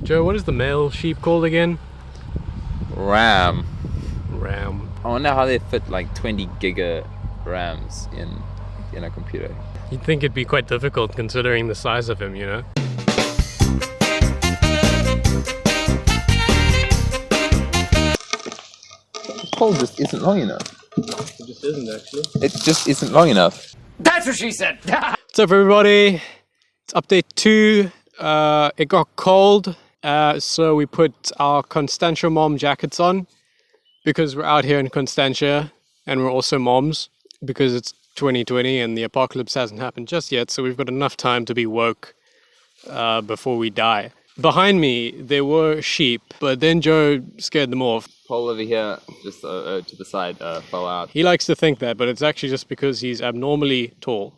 Joe, what is the male sheep called again? RAM. Ram. I wonder how they fit like 20 giga RAMs in a computer. You'd think it'd be quite difficult considering the size of him, you know? This call just isn't long enough. It just isn't actually. It just isn't long enough. That's what she said. What's up, everybody? It's update 2. It got cold, so we put our Constantia mom jackets on because we're out here in Constantia and we're also moms because it's 2020 and the apocalypse hasn't happened just yet, so we've got enough time to be woke before we die. Behind me, there were sheep, but then Joe scared them off. Pole over here, just to the side, fell out. He likes to think that, but it's actually just because he's abnormally tall,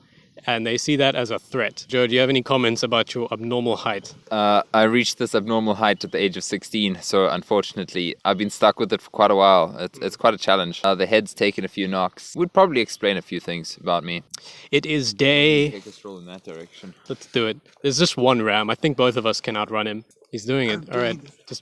and they see that as a threat. Joe, do you have any comments about your abnormal height? I reached this abnormal height at the age of 16, so unfortunately, I've been stuck with it for quite a while. It's quite a challenge. The head's taken a few knocks. Would probably explain a few things about me. It is day... Take a stroll in that direction. Let's do it. There's just one ram. I think both of us can outrun him. He's doing it. All right,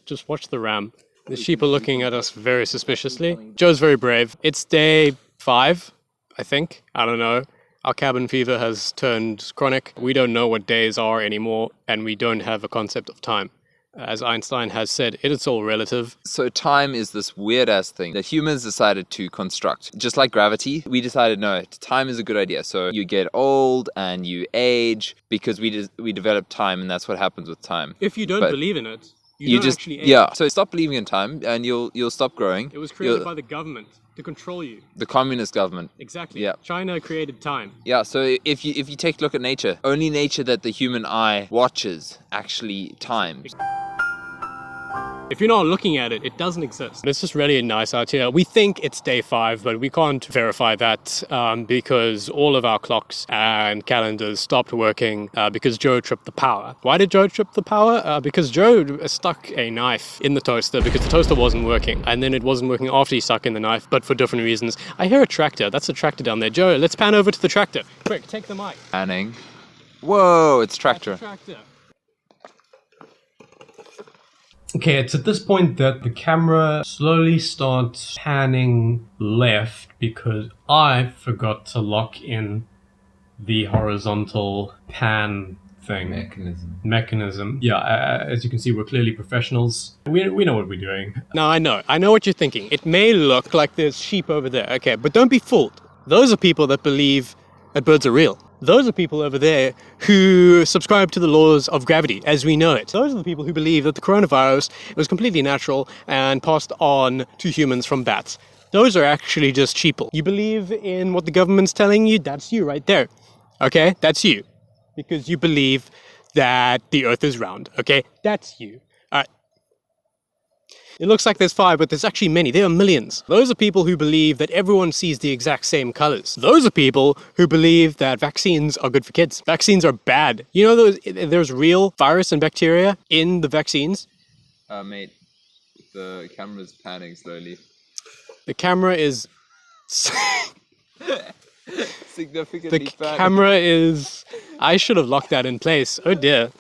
just watch the ram. The sheep are looking at us very suspiciously. Joe's very brave. It's day 5, I think. I don't know. Our cabin fever has turned chronic. We don't know what days are anymore, and we don't have a concept of time. As Einstein has said, it is all relative. So time is this weird-ass thing that humans decided to construct. Just like gravity, we decided, no, time is a good idea. So you get old and you age because we develop time, and that's what happens with time. If you don't believe in it, you don't just actually age. yeah. So stop believing in time, and you'll stop growing. It was created by the government to control you. The communist government. Exactly. Yeah. China created time. Yeah, so if you take a look at nature, only nature that the human eye watches actually times. If you're not looking at it, it doesn't exist. It's just really nice out here. We think it's day 5, but we can't verify that because all of our clocks and calendars stopped working because Joe tripped the power. Why did Joe trip the power? Because Joe stuck a knife in the toaster because the toaster wasn't working. And then it wasn't working after he stuck in the knife, but for different reasons. I hear a tractor. That's a tractor down there. Joe, let's pan over to the tractor. Quick, take the mic. Panning. Whoa, it's tractor. That's a tractor. Okay, it's at this point that the camera slowly starts panning left because I forgot to lock in the horizontal pan thing. Mechanism. Yeah, as you can see, we're clearly professionals. We know what we're doing. No, I know what you're thinking. It may look like there's sheep over there, okay, but don't be fooled. Those are people that believe that birds are real. Those are people over there who subscribe to the laws of gravity as we know it. Those are the people who believe that the coronavirus was completely natural and passed on to humans from bats. Those are actually just sheeple. You believe in what the government's telling you? That's you right there. Okay? That's you. Because you believe that the earth is round. Okay? That's you. Alright. It looks like there's 5, but there's actually many. There are millions. Those are people who believe that everyone sees the exact same colors. Those are people who believe that vaccines are good for kids. Vaccines are bad. You know there's real virus and bacteria in the vaccines? Mate, the camera's panning slowly. The camera is... Significantly the panning. camera is... I should have locked that in place. Oh dear.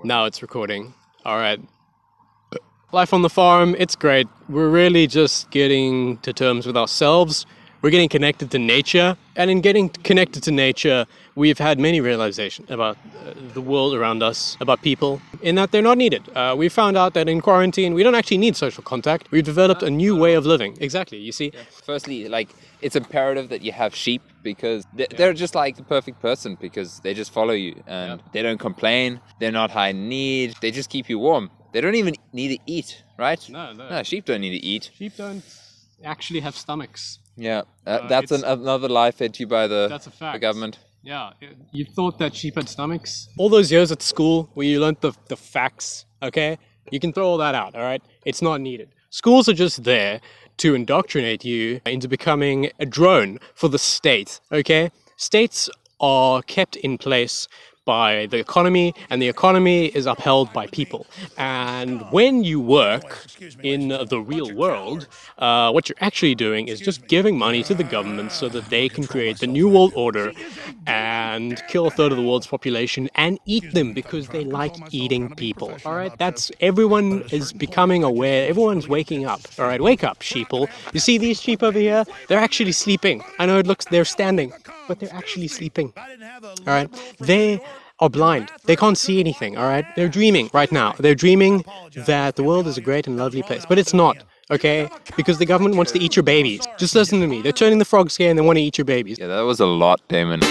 Now it's recording. Alright. Life on the farm, it's great. We're really just getting to terms with ourselves. We're getting connected to nature. And in getting connected to nature, we've had many realizations about the world around us, about people, in that they're not needed. We found out that in quarantine, we don't actually need social contact. We've developed a new way of living. Exactly, you see? Yeah. Firstly, it's imperative that you have sheep because they're just like the perfect person because they just follow you and they don't complain. They're not high need. They just keep you warm. They don't even need to eat, right? No, sheep don't need to eat. Sheep don't actually have stomachs. Yeah, that's another lie fed to you by the government. Yeah, you thought that sheep had stomachs? All those years at school where you learned the facts, okay? You can throw all that out, all right? It's not needed. Schools are just there to indoctrinate you into becoming a drone for the state, okay? States are kept in place by the economy, and the economy is upheld by people. And when you work in the real world, what you're actually doing is just giving money to the government so that they can create the New World Order and kill a third of the world's population and eat them because they like eating people. All right, that's everyone is becoming aware. Everyone's waking up. All right, wake up, sheeple. You see these sheep over here? They're actually sleeping. I know it looks they're standing, but they're actually sleeping. All right, they are blind. They can't see anything. All right, they're dreaming right now. They're dreaming that the world is a great and lovely place, but it's not. Okay, because the government wants to eat your babies. Just listen to me. They're turning the frogs here and they want to eat your babies. Yeah, that was a lot, Damon.